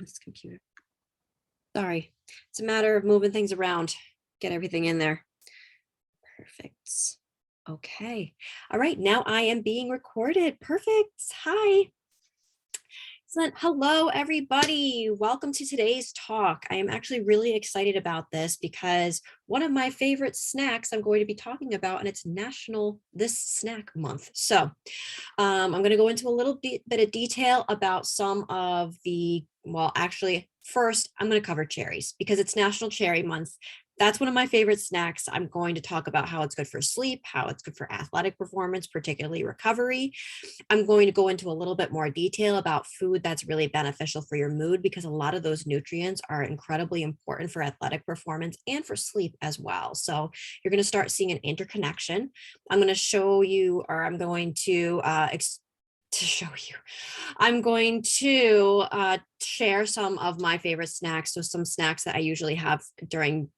This computer. Sorry, it's a matter of moving things around, get everything in there. Perfect. Okay. All right. Now I am being recorded. Perfect. Hi. Excellent. Hello, everybody. Welcome to today's talk. I am actually really excited about this because one of my favorite snacks I'm going to be talking about, and it's National This Snack Month. So I'm going to go into a little bit of detail about some of the, well, actually, first, I'm going to cover cherries because it's National Cherry Month. That's one of my favorite snacks. I'm going to talk about how it's good for sleep, how it's good for athletic performance, particularly recovery. I'm going to go into a little bit more detail about food that's really beneficial for your mood because a lot of those nutrients are incredibly important for athletic performance and for sleep as well. So you're going to start seeing an interconnection. I'm going to show you, or I'm going to show you. I'm going to share some of my favorite snacks. So some snacks that I usually have during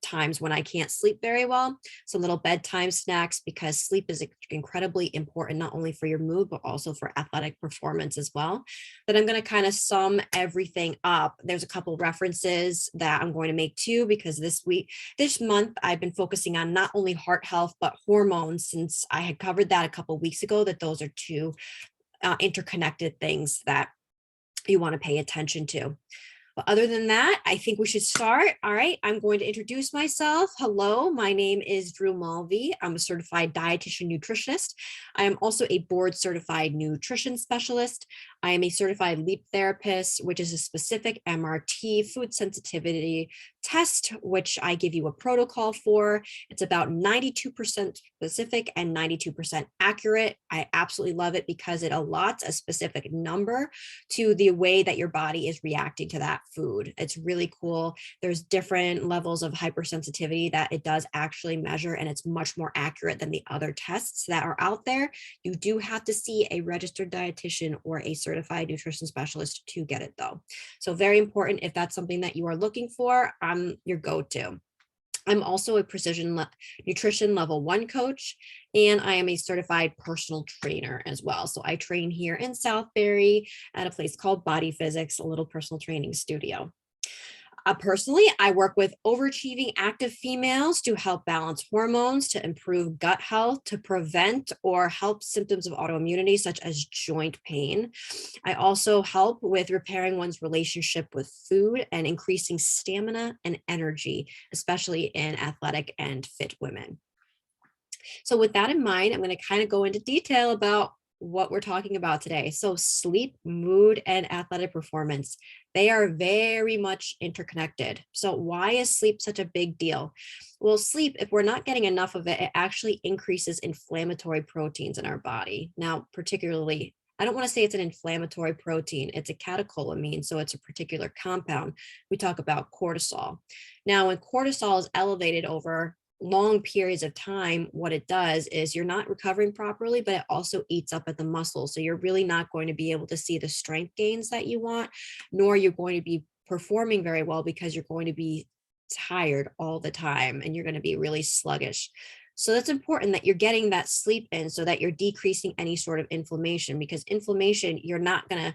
times when I can't sleep very well. So little bedtime snacks because sleep is incredibly important, not only for your mood, but also for athletic performance as well. Then I'm going to kind of sum everything up. There's a couple references that I'm going to make too, because this month, I've been focusing on not only heart health, but hormones, since I had covered that a couple of weeks ago, that those are two interconnected things that you want to pay attention to. But other than that, I think we should start. All right, I'm going to introduce myself. Hello, my name is Drew Mulvey. I'm a certified dietitian nutritionist. I am also a board certified nutrition specialist. I am a certified LEAP therapist, which is a specific MRT food sensitivity test, which I give you a protocol for. It's about 92% specific and 92% accurate. I absolutely love it because it allots a specific number to the way that your body is reacting to that food. It's really cool. There's different levels of hypersensitivity that it does actually measure, and it's much more accurate than the other tests that are out there. You do have to see a registered dietitian or a certified nutrition specialist to get it though. So very important. If that's something that you are looking for, I'm your go-to. I'm also a precision nutrition level 1 coach, and I am a certified personal trainer as well. So I train here in Southbury at a place called Body Physics, a little personal training studio. Personally, I work with overachieving active females to help balance hormones, to improve gut health, to prevent or help symptoms of autoimmunity, such as joint pain. I also help with repairing one's relationship with food and increasing stamina and energy, especially in athletic and fit women. So with that in mind, I'm going to kind of go into detail about what we're talking about today. So sleep, mood, and athletic performance, they are very much interconnected. So why is sleep such a big deal? Well, sleep, if we're not getting enough of it, it actually increases inflammatory proteins in our body. Now, particularly, I don't want to say it's an inflammatory protein. It's a catecholamine, so it's a particular compound. We talk about cortisol. Now, when cortisol is elevated over long periods of time, what it does is you're not recovering properly, but it also eats up at the muscles. So you're really not going to be able to see the strength gains that you want, nor you're going to be performing very well because you're going to be tired all the time and you're going to be really sluggish. So that's important that you're getting that sleep in so that you're decreasing any sort of inflammation, because inflammation, you're going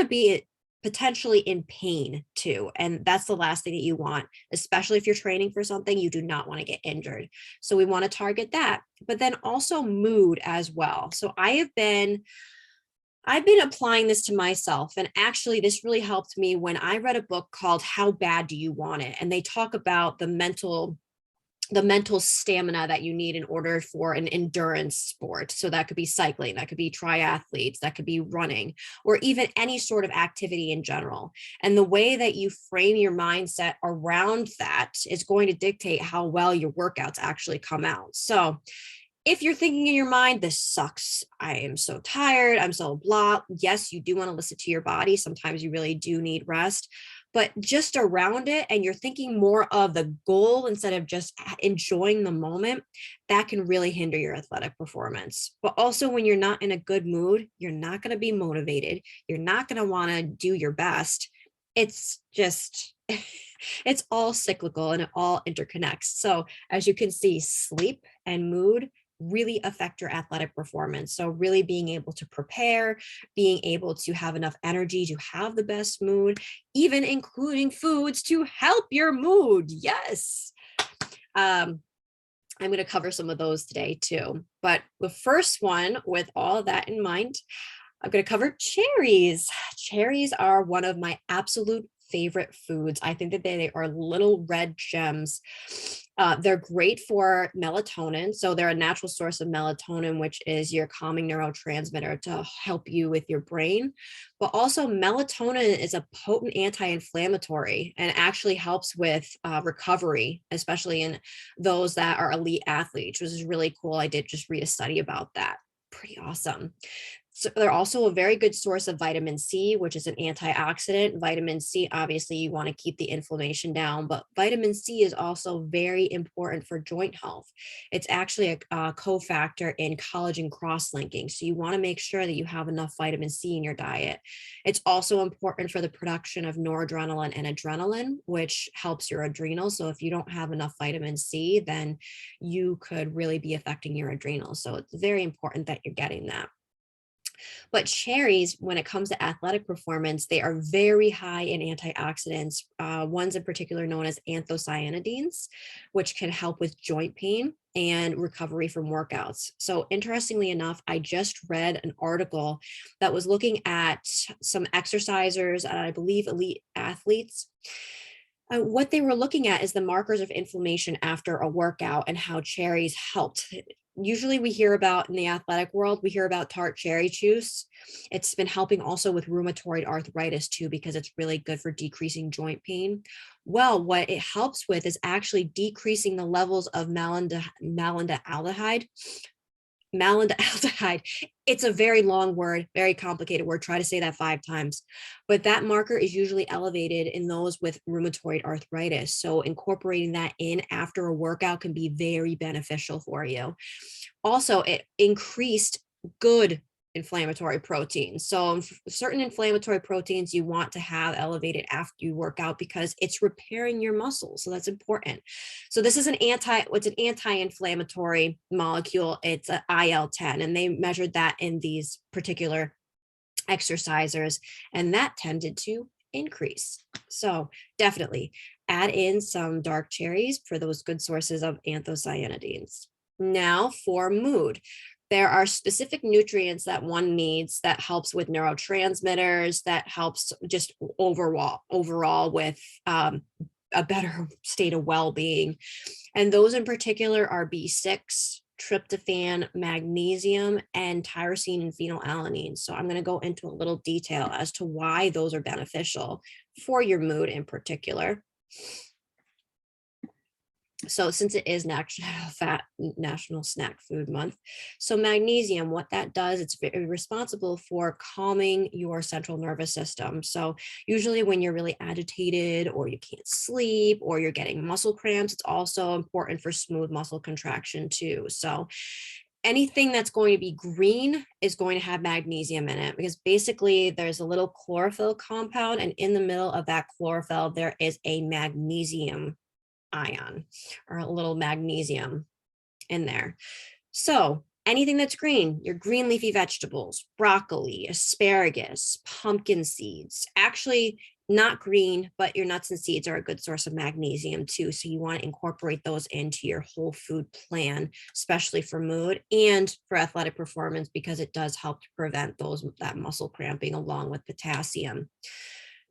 to be potentially in pain too. And that's the last thing that you want, especially if you're training for something. You do not want to get injured. So we want to target that, but then also mood as well. So I've been applying this to myself. And actually, this really helped me when I read a book called How Bad Do You Want It? And they talk about the mental stamina that you need in order for an endurance sport. So that could be cycling, that could be triathletes, that could be running, or even any sort of activity in general. And the way that you frame your mindset around that is going to dictate how well your workouts actually come out. So if you're thinking in your mind, this sucks, I am so tired, I'm so blah, yes, you do want to listen to your body. Sometimes you really do need rest, but just around it, and you're thinking more of the goal instead of just enjoying the moment, that can really hinder your athletic performance. But also, when you're not in a good mood, you're not going to be motivated. You're not going to want to do your best. It's just, it's all cyclical and it all interconnects. So as you can see, sleep and mood, really affect your athletic performance. So really being able to prepare, being able to have enough energy to have the best mood, even including foods to help your mood. Yes. I'm going to cover some of those today too. But the first one, with all of that in mind, I'm going to cover cherries. Cherries are one of my absolute favorite foods. I think that they are little red gems. They're great for melatonin. So they're a natural source of melatonin, which is your calming neurotransmitter to help you with your brain. But also melatonin is a potent anti-inflammatory and actually helps with recovery, especially in those that are elite athletes, which is really cool. I did just read a study about that. Pretty awesome. So they're also a very good source of vitamin C, which is an antioxidant. Vitamin C, obviously, you want to keep the inflammation down, but vitamin C is also very important for joint health. It's actually a cofactor in collagen cross-linking. So you want to make sure that you have enough vitamin C in your diet. It's also important for the production of noradrenaline and adrenaline, which helps your adrenals. So if you don't have enough vitamin C, then you could really be affecting your adrenals. So it's very important that you're getting that. But cherries, when it comes to athletic performance, they are very high in antioxidants, ones in particular known as anthocyanidins, which can help with joint pain and recovery from workouts. So interestingly enough, I just read an article that was looking at some exercisers, I believe elite athletes. What they were looking at is the markers of inflammation after a workout and how cherries helped. Usually we hear about in the athletic world, we hear about tart cherry juice. It's been helping also with rheumatoid arthritis too, because it's really good for decreasing joint pain. Well, what it helps with is actually decreasing the levels of malinaldehyde. It's a very long word, very complicated word. Try to say that 5 times. But that marker is usually elevated in those with rheumatoid arthritis. So incorporating that in after a workout can be very beneficial for you. Also, it increased good inflammatory proteins. So certain inflammatory proteins you want to have elevated after you work out because it's repairing your muscles. So that's important. So this is an anti-inflammatory molecule. It's an IL-10, and they measured that in these particular exercisers, and that tended to increase. So definitely add in some dark cherries for those good sources of anthocyanidins. Now for mood. There are specific nutrients that one needs that helps with neurotransmitters, that helps just overall with a better state of well-being. And those in particular are B6, tryptophan, magnesium, and tyrosine and phenylalanine. So I'm going to go into a little detail as to why those are beneficial for your mood in particular. So since it is National Snack Food Month, so magnesium, what that does, it's very responsible for calming your central nervous system. So usually when you're really agitated or you can't sleep or you're getting muscle cramps, it's also important for smooth muscle contraction too. So anything that's going to be green is going to have magnesium in it, because basically there's a little chlorophyll compound, and in the middle of that chlorophyll, there is a magnesium ion or a little magnesium in there. So anything that's green, your green leafy vegetables, broccoli, asparagus, pumpkin seeds, actually not green, but your nuts and seeds are a good source of magnesium too. So you want to incorporate those into your whole food plan, especially for mood and for athletic performance, because it does help to prevent that muscle cramping along with potassium.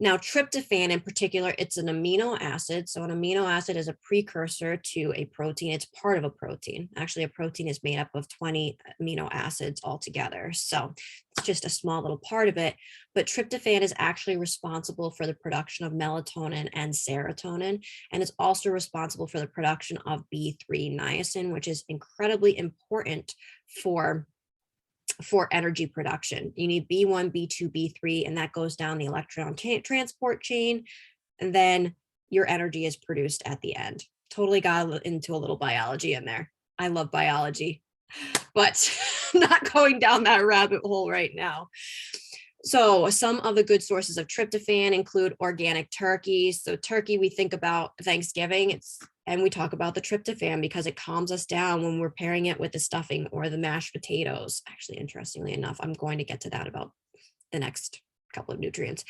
Now, tryptophan in particular, it's an amino acid. So an amino acid is a precursor to a protein. It's part of a protein. Actually, a protein is made up of 20 amino acids altogether. So it's just a small little part of it. But tryptophan is actually responsible for the production of melatonin and serotonin. And it's also responsible for the production of B3 niacin, which is incredibly important for energy production. You need B1, B2, B3, and that goes down the electron transport chain. And then your energy is produced at the end. Totally got into a little biology in there. I love biology, but not going down that rabbit hole right now. So some of the good sources of tryptophan include organic turkeys. So turkey, we think about Thanksgiving. It's And we talk about the tryptophan because it calms us down when we're pairing it with the stuffing or the mashed potatoes. Actually, interestingly enough, I'm going to get to that about the next couple of nutrients,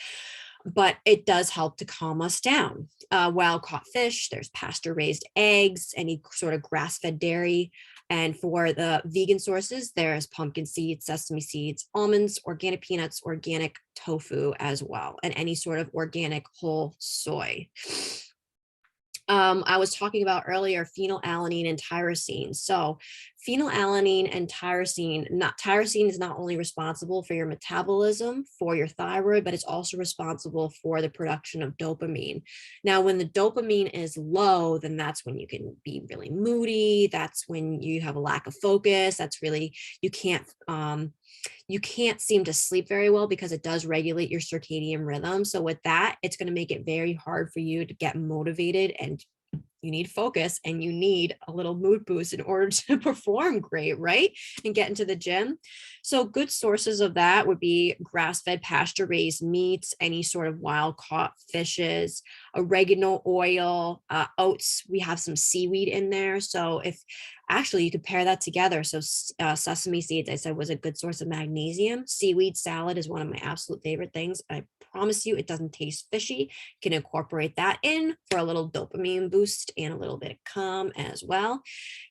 but it does help to calm us down. Wild caught fish, there's pasture raised eggs, any sort of grass fed dairy. And for the vegan sources, there's pumpkin seeds, sesame seeds, almonds, organic peanuts, organic tofu as well, and any sort of organic whole soy. I was talking about earlier phenylalanine and tyrosine. So phenylalanine and tyrosine, tyrosine is not only responsible for your metabolism, for your thyroid, but it's also responsible for the production of dopamine. Now, when the dopamine is low, then that's when you can be really moody. That's when you have a lack of focus. That's really, you can't seem to sleep very well because it does regulate your circadian rhythm. So with that, it's going to make it very hard for you to get motivated, and you need focus and you need a little mood boost in order to perform great, right? And get into the gym. So good sources of that would be grass-fed pasture raised meats, any sort of wild caught fishes, oregano oil, oats. We have some seaweed in there. So if actually you could pair that together. So sesame seeds, I said, was a good source of magnesium. Seaweed salad is one of my absolute favorite things. I promise you it doesn't taste fishy. You can incorporate that in for a little dopamine boost and a little bit of calm as well.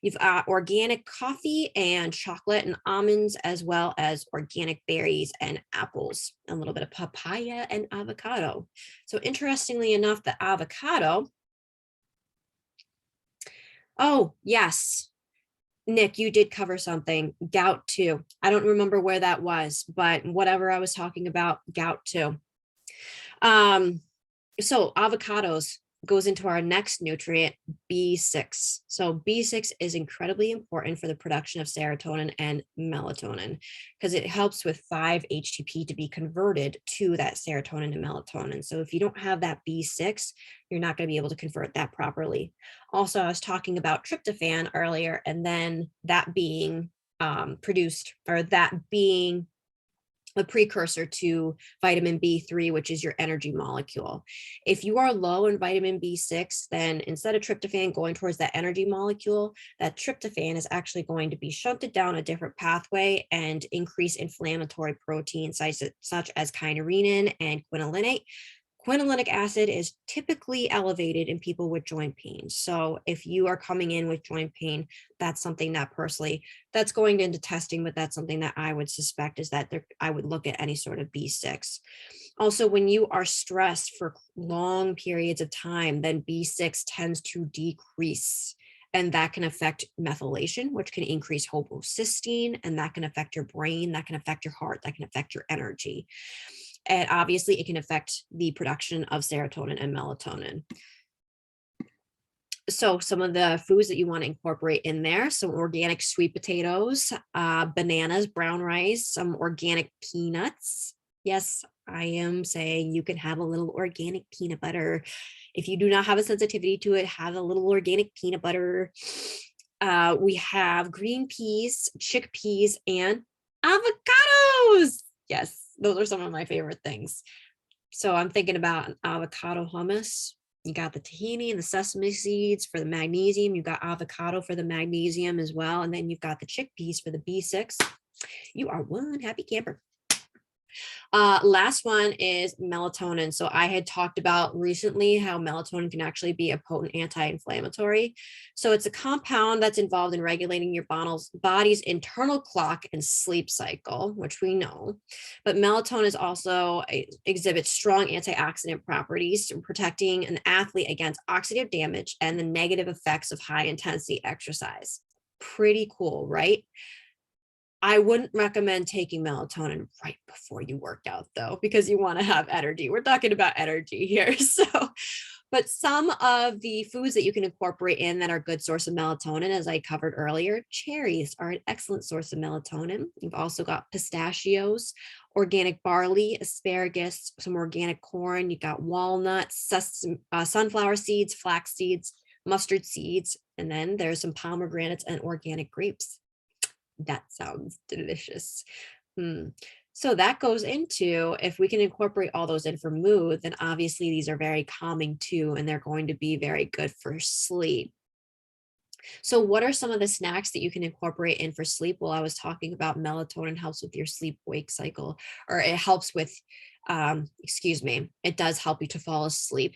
You've got organic coffee and chocolate and almonds, as well as organic berries and apples, a little bit of papaya and avocado. So interestingly enough, the avocado, oh yes, Nick, you did cover something, gout too. I don't remember where that was, but whatever I was talking about, gout too. So avocados goes into our next nutrient, B6. So B6 is incredibly important for the production of serotonin and melatonin because it helps with 5-HTP to be converted to that serotonin and melatonin. So if you don't have that B6, you're not going to be able to convert that properly. Also, I was talking about tryptophan earlier, and then that being produced, or that being a precursor to vitamin B3, which is your energy molecule. If you are low in vitamin B6, then instead of tryptophan going towards that energy molecule, that tryptophan is actually going to be shunted down a different pathway and increase inflammatory proteins such as kynurenine and quinolinate. Quinolinic acid is typically elevated in people with joint pain. So if you are coming in with joint pain, that's something that personally, that's going into testing, but that's something that I would suspect is that I would look at any sort of B6. Also, when you are stressed for long periods of time, then B6 tends to decrease. And that can affect methylation, which can increase homocysteine, and that can affect your brain, that can affect your heart, that can affect your energy. And obviously it can affect the production of serotonin and melatonin. So some of the foods that you want to incorporate in there, some organic sweet potatoes, bananas, brown rice, some organic peanuts. Yes, I am saying you can have a little organic peanut butter. If you do not have a sensitivity to it, have a little organic peanut butter. We have green peas, chickpeas, and avocados. Yes, those are some of my favorite things. So I'm thinking about an avocado hummus. You got the tahini and the sesame seeds for the magnesium. You got avocado for the magnesium as well. And then you've got the chickpeas for the B6. You are one happy camper. Last one is melatonin. So I had talked about recently how melatonin can actually be a potent anti-inflammatory. So it's a compound that's involved in regulating your body's internal clock and sleep cycle, which we know. But melatonin is also exhibits strong antioxidant properties, protecting an athlete against oxidative damage and the negative effects of high intensity exercise. Pretty cool, right? I wouldn't recommend taking melatonin right before you work out though, because you want to have energy. We're talking about energy here. So, but some of the foods that you can incorporate in that are good source of melatonin, as I covered earlier, cherries are an excellent source of melatonin. You've also got pistachios, organic barley, asparagus, some organic corn. You got walnuts, sunflower seeds, flax seeds, mustard seeds, and then there's some pomegranates and organic grapes. That sounds delicious. So that goes into, if we can incorporate all those in for mood, then obviously these are very calming too, and they're going to be very good for sleep. So, what are some of the snacks that you can incorporate in for sleep? Well, I was talking about melatonin helps with your sleep wake cycle, or it helps with, excuse me, it does help you to fall asleep.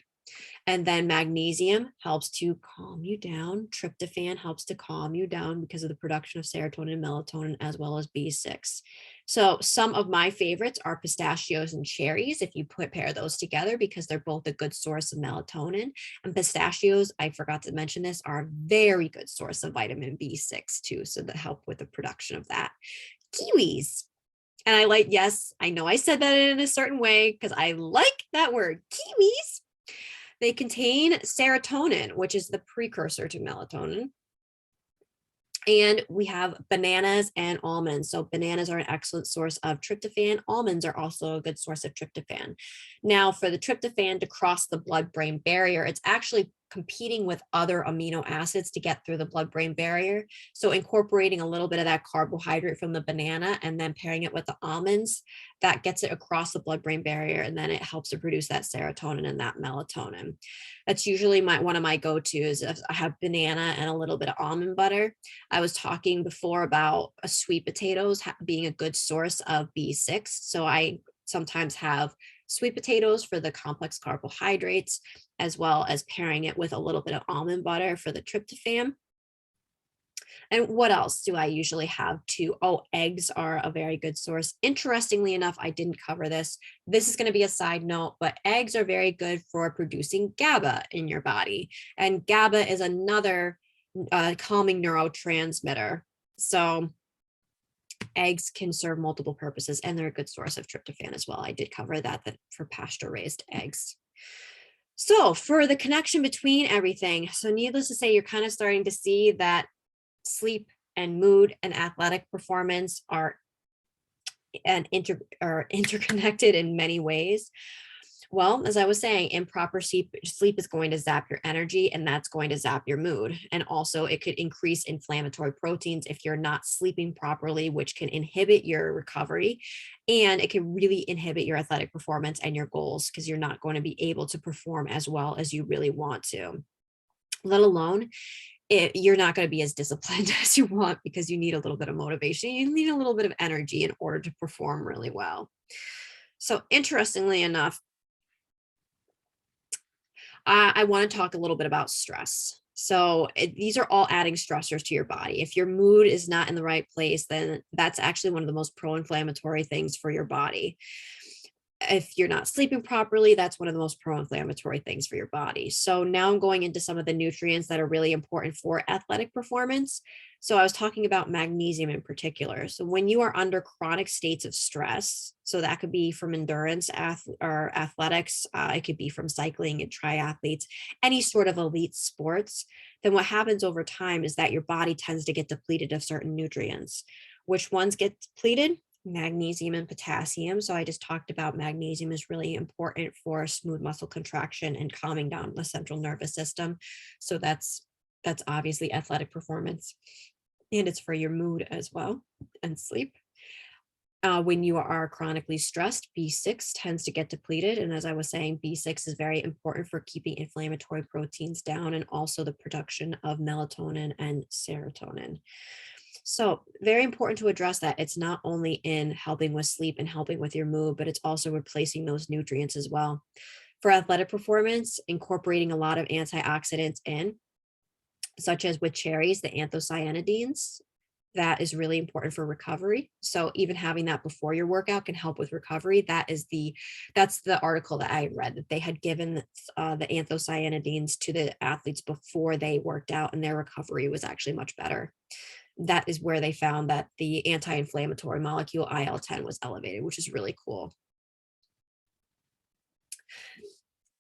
And then magnesium helps to calm you down. Tryptophan helps to calm you down because of the production of serotonin and melatonin, as well as B6. So, some of my favorites are pistachios and cherries, if you put pair those together, because they're both a good source of melatonin. And pistachios, I forgot to mention this, are a very good source of vitamin B6 too. So, that help with the production of that. Kiwis. And I like, yes, I know I said that in a certain way because I like that word, kiwis. They contain serotonin, which is the precursor to melatonin. And we have bananas and almonds. So bananas are an excellent source of tryptophan. Almonds are also a good source of tryptophan. Now, for the tryptophan to cross the blood-brain barrier, it's actually competing with other amino acids to get through the blood-brain barrier. So incorporating a little bit of that carbohydrate from the banana and then pairing it with the almonds, that gets it across the blood-brain barrier, and then it helps to produce that serotonin and that melatonin. That's usually one of my go-tos. I have banana and a little bit of almond butter. I was talking before about sweet potatoes being a good source of B6. So I sometimes have sweet potatoes for the complex carbohydrates, as well as pairing it with a little bit of almond butter for the tryptophan. And what else do I usually have too? Oh, eggs are a very good source. Interestingly enough, I didn't cover this. This is going to be a side note, but eggs are very good for producing GABA in your body. And GABA is another calming neurotransmitter. So eggs can serve multiple purposes, and they're a good source of tryptophan as well. I did cover that for pasture raised eggs. So for the connection between everything, so needless to say, you're kind of starting to see that sleep and mood and athletic performance are interconnected in many ways. Well, as I was saying, improper sleep is going to zap your energy, and that's going to zap your mood. And also, it could increase inflammatory proteins if you're not sleeping properly, which can inhibit your recovery. And it can really inhibit your athletic performance and your goals because you're not going to be able to perform as well as you really want to, let alone you're not going to be as disciplined as you want because you need a little bit of motivation. You need a little bit of energy in order to perform really well. So, interestingly enough, I want to talk a little bit about stress. So these are all adding stressors to your body. If your mood is not in the right place, then that's actually one of the most pro-inflammatory things for your body. If you're not sleeping properly, that's one of the most pro-inflammatory things for your body. So now I'm going into some of the nutrients that are really important for athletic performance. So I was talking about magnesium in particular. So when you are under chronic states of stress, so that could be from endurance or athletics, it could be from cycling and triathletes, any sort of elite sports, then what happens over time is that your body tends to get depleted of certain nutrients. Which ones get depleted? Magnesium and potassium. So I just talked about magnesium is really important for smooth muscle contraction and calming down the central nervous system. So that's obviously athletic performance, and it's for your mood as well and sleep. When you are chronically stressed, B6 tends to get depleted. And as I was saying, B6 is very important for keeping inflammatory proteins down and also the production of melatonin and serotonin. So very important to address that. It's not only in helping with sleep and helping with your mood, but it's also replacing those nutrients as well. For athletic performance, incorporating a lot of antioxidants in, such as with cherries, the anthocyanidins, that is really important for recovery. So even having that before your workout can help with recovery. That's the article that I read, that they had given the anthocyanidins to the athletes before they worked out, and their recovery was actually much better. That is where they found that the anti-inflammatory molecule IL-10 was elevated, which is really cool.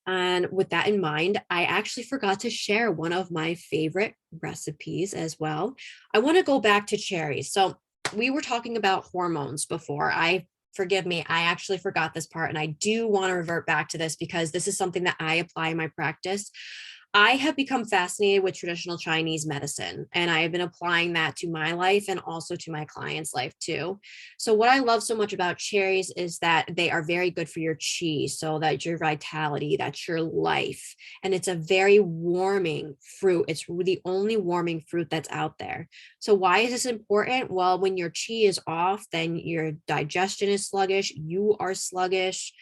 And with that in mind, I actually forgot to share one of my favorite recipes as well. I want to go back to cherries. So we were talking about hormones before. Forgive me, I actually forgot this part, and I do want to revert back to this because this is something that I apply in my practice. I have become fascinated with traditional Chinese medicine, and I have been applying that to my life and also to my clients' life too. So, what I love so much about cherries is that they are very good for your chi, so that's your vitality, that's your life. And it's a very warming fruit. It's the only warming fruit that's out there. So, why is this important? Well, when your chi is off, then your digestion is sluggish, you are sluggish,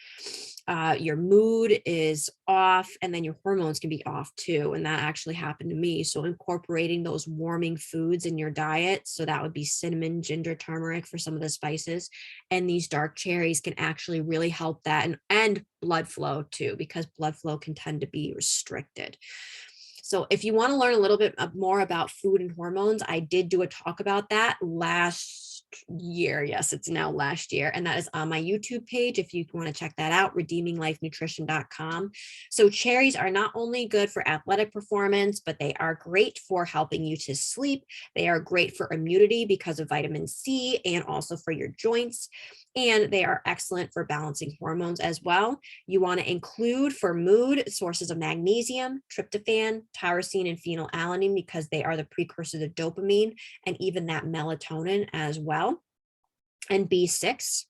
your mood is off, and then your hormones can be off too. And that actually happened to me. So, incorporating those warming foods in your diet, so that would be cinnamon, ginger, turmeric for some of the spices, and these dark cherries can actually really help that, and blood flow too, because blood flow can tend to be restricted. So if you want to learn a little bit more about food and hormones, I did do a talk about that last year. Yes, it's now last year. And that is on my YouTube page if you want to check that out, redeeminglifenutrition.com. So cherries are not only good for athletic performance, but they are great for helping you to sleep. They are great for immunity because of vitamin C, and also for your joints. And they are excellent for balancing hormones as well. You want to include for mood sources of magnesium, tryptophan, tyrosine, and phenylalanine, because they are the precursor to dopamine and even that melatonin as well, and B6.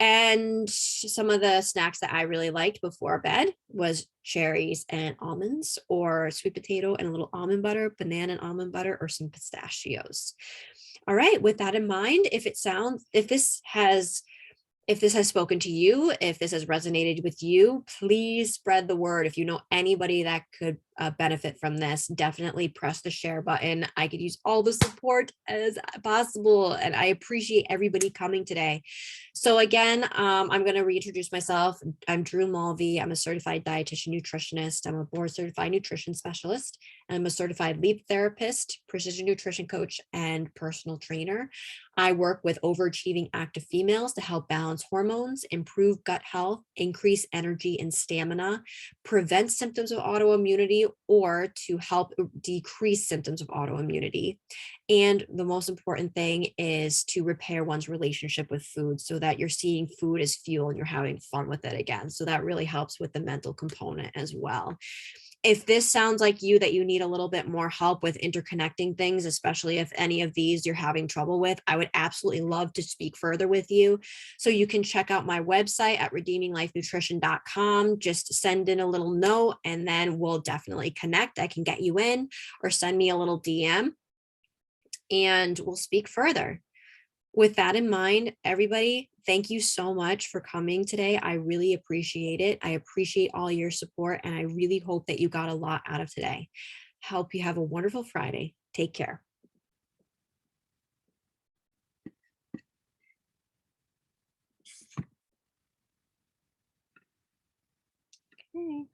And some of the snacks that I really liked before bed was cherries and almonds, or sweet potato and a little almond butter, banana and almond butter, or some pistachios. All right, with that in mind, if this has spoken to you, if this has resonated with you, please spread the word. If you know anybody that could benefit from this, definitely press the share button. I could use all the support as possible, and I appreciate everybody coming today. So again, I'm going to reintroduce myself. I'm Drew Mulvey. I'm a certified dietitian nutritionist. I'm a board certified nutrition specialist. I'm a certified leap therapist, precision nutrition coach, and personal trainer. I work with overachieving active females to help balance hormones, improve gut health, increase energy and stamina, prevent symptoms of autoimmunity, or to help decrease symptoms of autoimmunity. And the most important thing is to repair one's relationship with food, so that you're seeing food as fuel and you're having fun with it again. So that really helps with the mental component as well. If this sounds like you, that you need a little bit more help with interconnecting things, especially if any of these you're having trouble with, I would absolutely love to speak further with you. So you can check out my website at redeeminglifenutrition.com. Just send in a little note and then we'll definitely connect. I can get you in, or send me a little DM and we'll speak further. With that in mind, everybody, thank you so much for coming today. I really appreciate it. I appreciate all your support, and I really hope that you got a lot out of today. Hope you have a wonderful Friday. Take care. Okay.